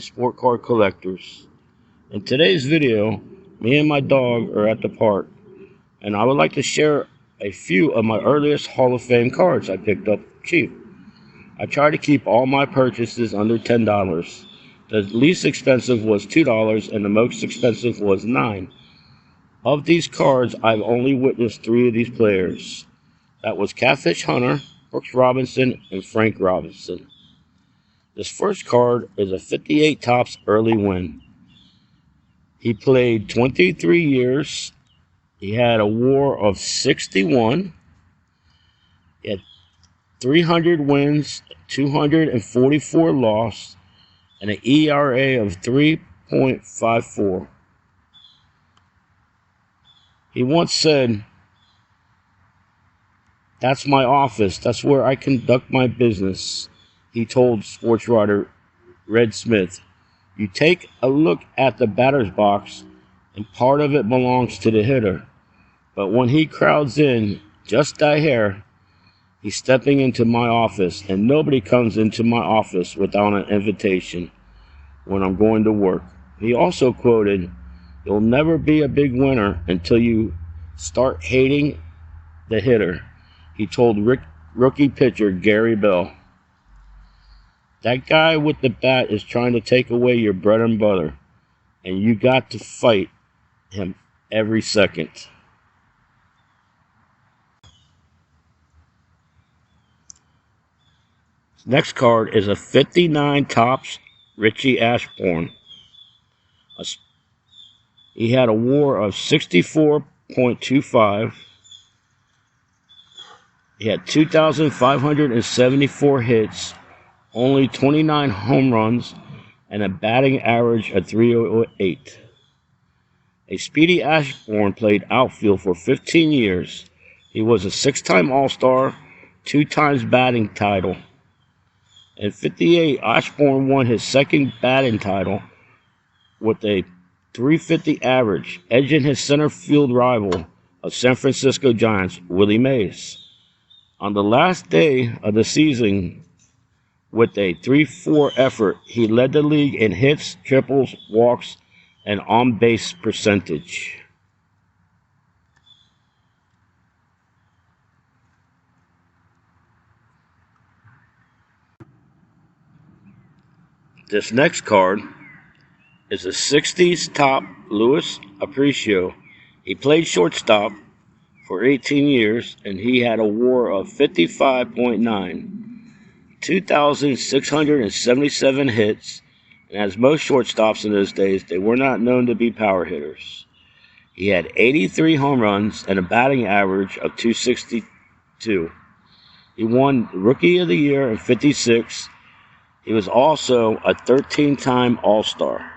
sport car collectors. In today's video, me and my dog are at the park, and I would like to share a few of my earliest Hall of Fame cards I picked up cheap. I try to keep all my purchases under $10. The least expensive was $2 and the most expensive was $9. Of these cards, I've only witnessed 3 of these players. That was Catfish Hunter, Brooks Robinson, and Frank Robinson. This first card is a 58 Topps early win. He played 23 years. He had a WAR of 61. He had 300 wins, 244 losses, and an ERA of 3.54. He once said, "That's my office. That's where I conduct my business," he told sports writer Red Smith. You take a look at the batter's box, and part of it belongs to the hitter. But when he crowds in just a hair, he's stepping into my office, and nobody comes into my office without an invitation when I'm going to work. He also quoted, "You'll never be a big winner until you start hating the hitter," he told rookie pitcher Gary Bell. That guy with the bat is trying to take away your bread and butter, and you got to fight him every second. Next card is a 59 Topps Richie Ashburn. He had a WAR of 64.25. He had 2,574 hits, only 29 home runs, and a batting average of .308. A Speedy Ashburn played outfield for 15 years. He was a 6-time All-Star, 2 times batting title. In '58, Ashburn won his second batting title with a .350 average, edging his center field rival of San Francisco Giants, Willie Mays. On the last day of the season, with a .304 effort, he led the league in hits, triples, walks, and on-base percentage. This next card is a 60s Topps Luis Aparicio. He played shortstop for 18 years, and he had a WAR of 55.9, 2,677 hits, and as most shortstops in those days, they were not known to be power hitters. He had 83 home runs and a batting average of .262. He won Rookie of the Year in '56. He was also a 13-time All-Star.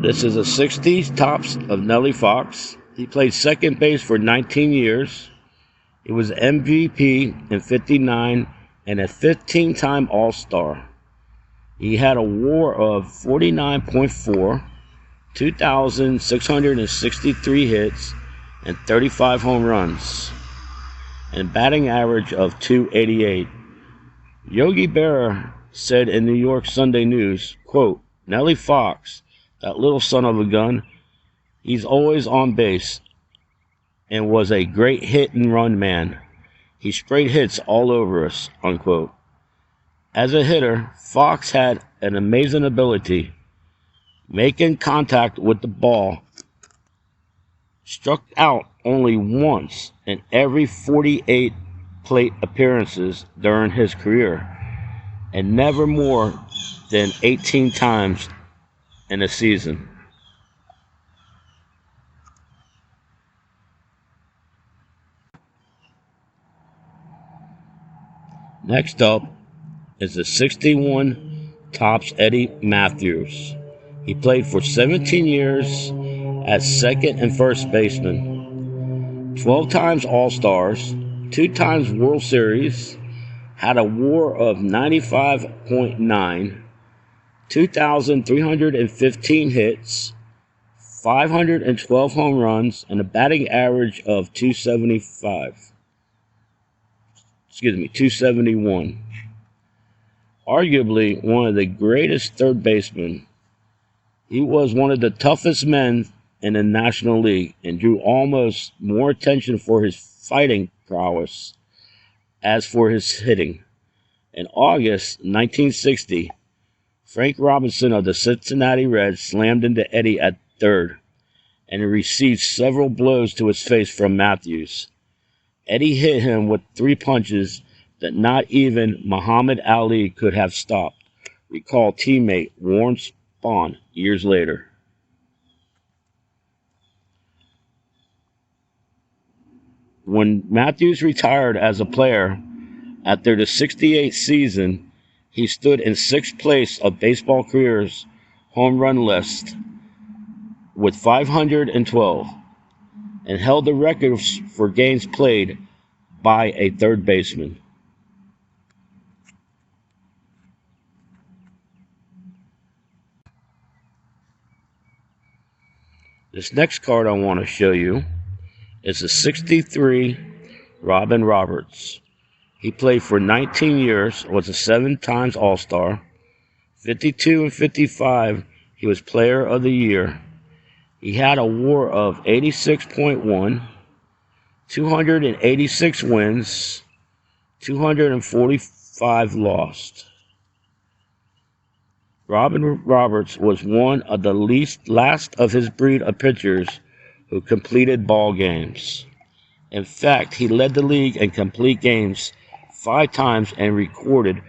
This is a 60s Topps of Nellie Fox. He played second base for 19 years. He was MVP in '59 and a 15-time All-Star. He had a WAR of 49.4, 2,663 hits, and 35 home runs, and batting average of .288. Yogi Berra said in New York Sunday News, quote, "Nellie Fox, that little son of a gun, he's always on base and was a great hit and run man. He sprayed hits all over us," unquote. As a hitter, Fox had an amazing ability, making contact with the ball, struck out only once in every 48 plate appearances during his career, and never more than 18 times in a season. Next up is the 61 Topps Eddie Mathews. He played for 17 years as second and first baseman, 12 times All-Stars, 2 times World Series, had a WAR of 95.9, 2,315 hits, 512 home runs, and a batting average of 271. Arguably one of the greatest third basemen. He was one of the toughest men in the National League and drew almost more attention for his fighting prowess as for his hitting. In August 1960, Frank Robinson of the Cincinnati Reds slammed into Eddie at third, and he received several blows to his face from Matthews. Eddie hit him with 3 punches that not even Muhammad Ali could have stopped, recalled teammate Warren Spahn years later. When Matthews retired as a player after the 68th season, he stood in 6th place of baseball careers home run list with 512 and held the record for games played by a third baseman. This next card I want to show you is a 63 Robin Roberts. He played for 19 years, was a 7-time All-Star. 52 and 55, he was Player of the Year. He had a WAR of 86.1, 286 wins, 245 lost. Robin Roberts was one of the last of his breed of pitchers who completed ball games. In fact, he led the league in complete games 5 times and recorded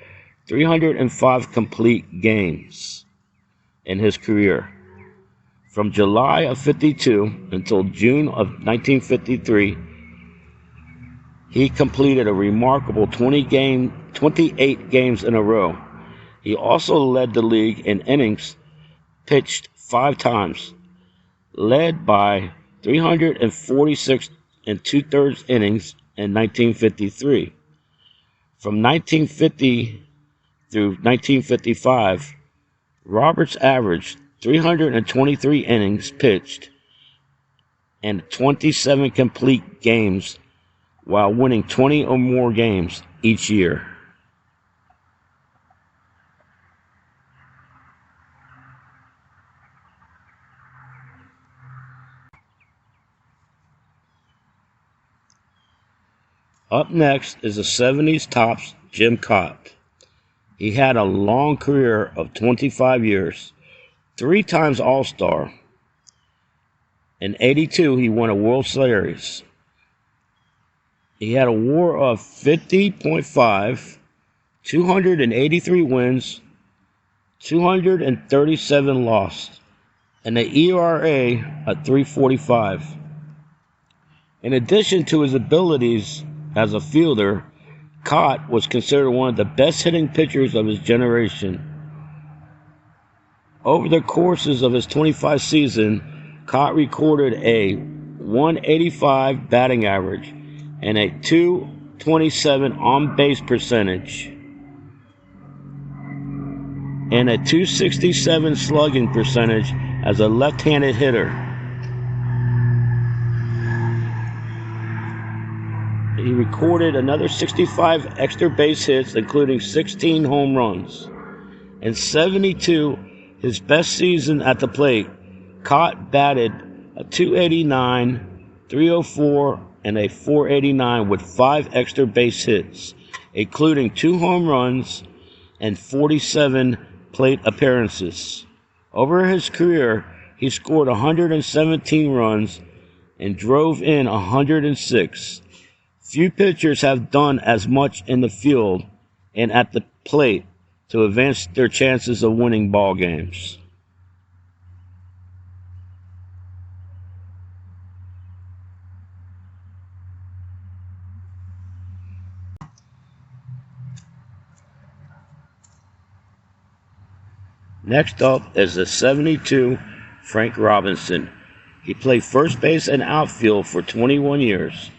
305 complete games in his career. From July of 52 until June of 1953, he completed a remarkable 28 games in a row. He also led the league in innings pitched 5 times, led by 346 and 2/3 innings in 1953. From 1950 through 1955, Roberts averaged 323 innings pitched and 27 complete games while winning 20 or more games each year. Up next is the 70s Topps Jim Kaat. He had a long career of 25 years, 3 times All-Star. In '82, he won a World Series. He had a WAR of 50.5, 283 wins, 237 lost, and an ERA at 3.45. In addition to his abilities as a fielder, Kaat was considered one of the best hitting pitchers of his generation. Over the courses of his 25 seasons, Kaat recorded a 185 batting average and a 227 on-base percentage and a 267 slugging percentage as a left-handed hitter. He recorded another 65 extra base hits, including 16 home runs. In '72, his best season at the plate, Kaat batted a .289, .304, and a .489 with 5 extra base hits, including 2 home runs and 47 plate appearances. Over his career, he scored 117 runs and drove in 106. Few pitchers have done as much in the field and at the plate to advance their chances of winning ball games. Next up is the '72 Frank Robinson. He played first base and outfield for 21 years.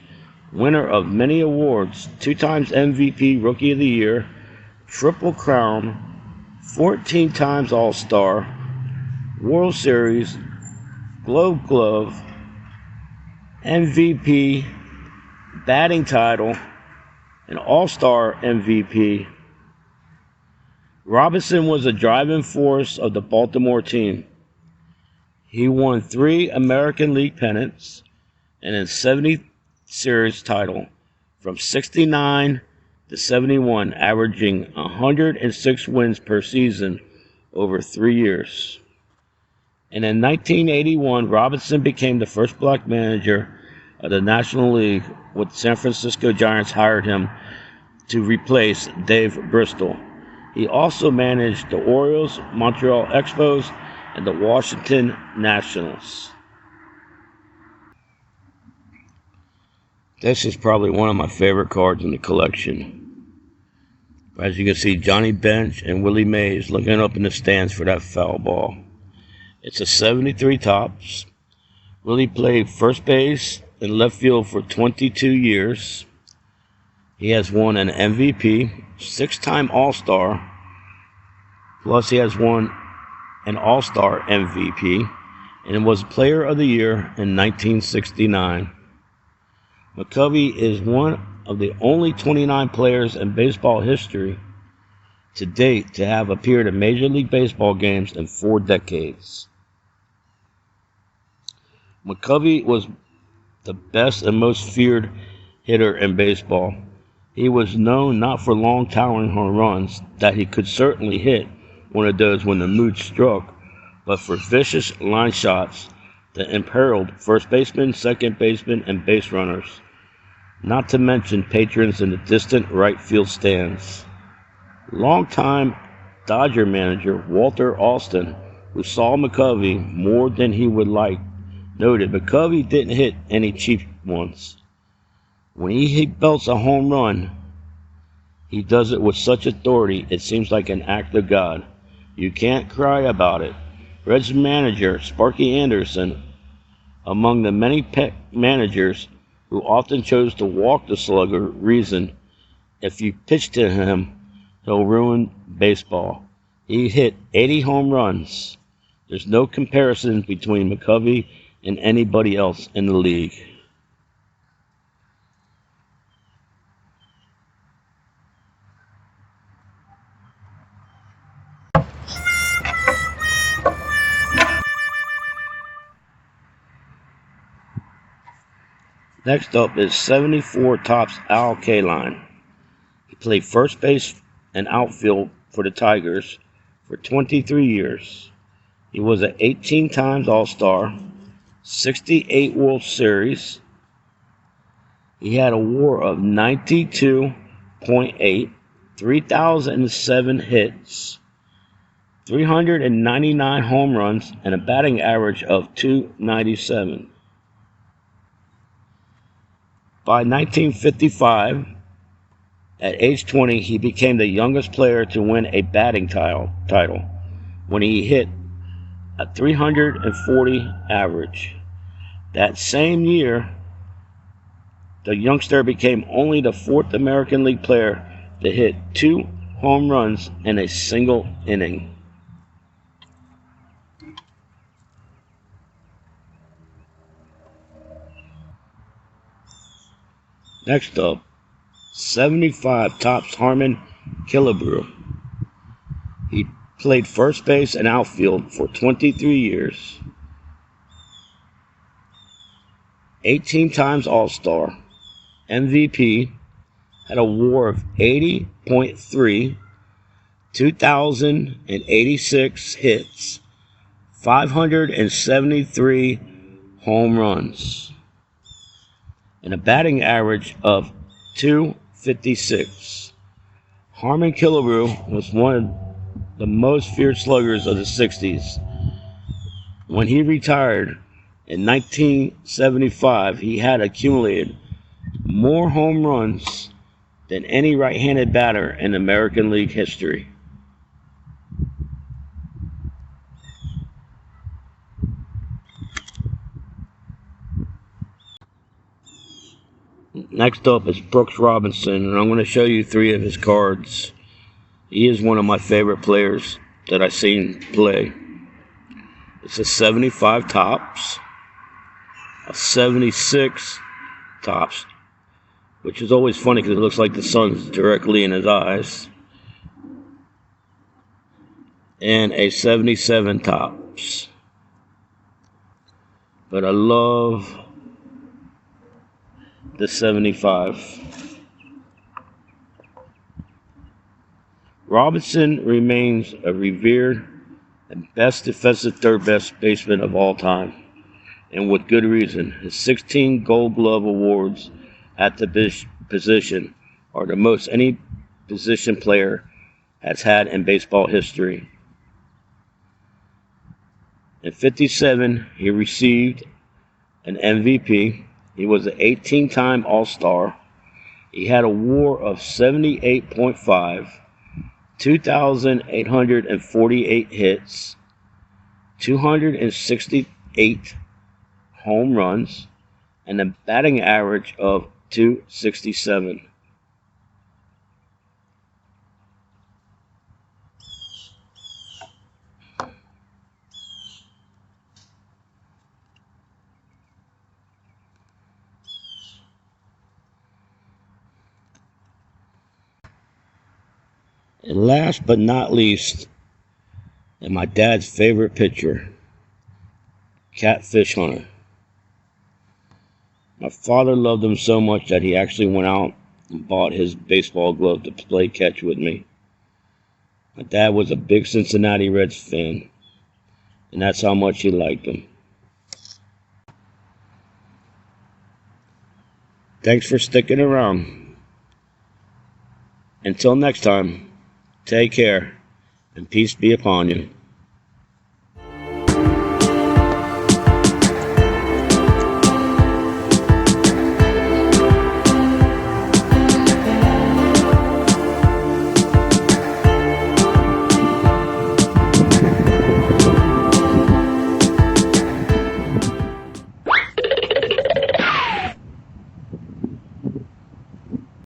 Winner of many awards, 2 times MVP Rookie of the Year, Triple Crown, 14 times All-Star, World Series, Gold Glove, MVP, batting title, an All-Star MVP. Robinson was a driving force of the Baltimore team. He won 3 American League pennants and a 70 Series title from 69 to 71, averaging 106 wins per season over 3 years. And in 1981, Robinson became the first black manager of the National League, with San Francisco Giants hired him to replace Dave Bristol. He also managed the Orioles, Montreal Expos, and the Washington Nationals. This is probably one of my favorite cards in the collection. As you can see, Johnny Bench and Willie Mays looking up in the stands for that foul ball. It's a 73 Topps. Willie played first base and left field for 22 years. He has won an MVP, 6-time All-Star, plus he has won an All-Star MVP, and was Player of the Year in 1969. McCovey is one of the only 29 players in baseball history to date to have appeared in Major League Baseball games in 4 decades. McCovey was the best and most feared hitter in baseball. He was known not for long towering home runs that he could certainly hit one of those when the mood struck, but for vicious line shots that imperiled first baseman, second baseman, and base runners, not to mention patrons in the distant right field stands. Longtime Dodger manager Walter Alston, who saw McCovey more than he would like, noted McCovey didn't hit any cheap ones. When he belts a home run, he does it with such authority it seems like an act of God. You can't cry about it. Reds manager Sparky Anderson, among the many pet managers who often chose to walk the slugger, reasoned if you pitch to him, he'll ruin baseball. He hit 80 home runs. There's no comparison between McCovey and anybody else in the league. Next up is 74 Topps Al Kaline. He played first base and outfield for the Tigers for 23 years. He was an 18 times All-Star, 68 World Series. He had a WAR of 92.8, 3,007 hits, 399 home runs, and a batting average of .297. By 1955, at age 20, he became the youngest player to win a batting title when he hit a .340 average. That same year, the youngster became only the 4th American League player to hit 2 home runs in a single inning. Next up, 75 Topps Harmon Killebrew. He played first base and outfield for 23 years. 18 times All-Star, MVP, had a WAR of 80.3, 2,086 hits, 573 home runs, and a batting average of .256. Harmon Killebrew was one of the most feared sluggers of the 60s. When he retired in 1975, he had accumulated more home runs than any right-handed batter in American League history. Next up is Brooks Robinson, and I'm going to show you 3 of his cards. He is one of my favorite players that I've seen play. It's a 75 tops, a 76 tops, which is always funny because it looks like the sun's directly in his eyes, and a 77 tops. But I love the 75. Robinson remains a revered and best defensive third baseman of all time, and with good reason. His 16 Gold Glove awards at the position are the most any position player has had in baseball history. In '57, he received an MVP. He was an 18-time All-Star. He had a WAR of 78.5, 2,848 hits, 268 home runs, and a batting average of .267. And last but not least, and my dad's favorite pitcher, Catfish Hunter. My father loved him so much that he actually went out and bought his baseball glove to play catch with me. My dad was a big Cincinnati Reds fan, and that's how much he liked him. Thanks for sticking around. Until next time, take care, and peace be upon you.